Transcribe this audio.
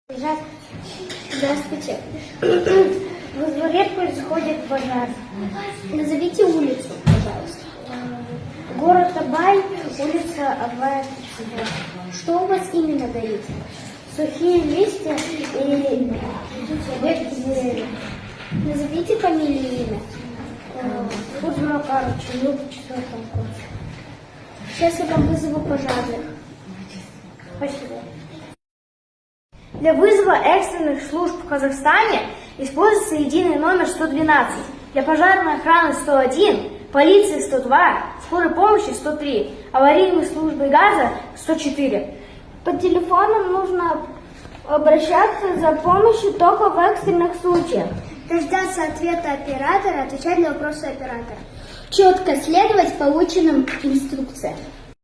Здравствуйте. Во дворе происходит пожар. Назовите улицу, пожалуйста. Город Абай, улица Абая. Что у вас именно горит? Сухие листья или ветки деревьев? Назовите фамилию и имя. Кузьма Макарович, в 4 классе. Сейчас я вам вызову пожарных. Спасибо. Для вызова экстренных служб в Казахстане используется единый номер 112, для пожарной охраны 101, полиции 102, скорой помощи 103, аварийной службы газа 104. По телефону нужно обращаться за помощью только в экстренных случаях. Дождаться ответа оператора, отвечать на вопросы оператора. Четко следовать полученным инструкциям.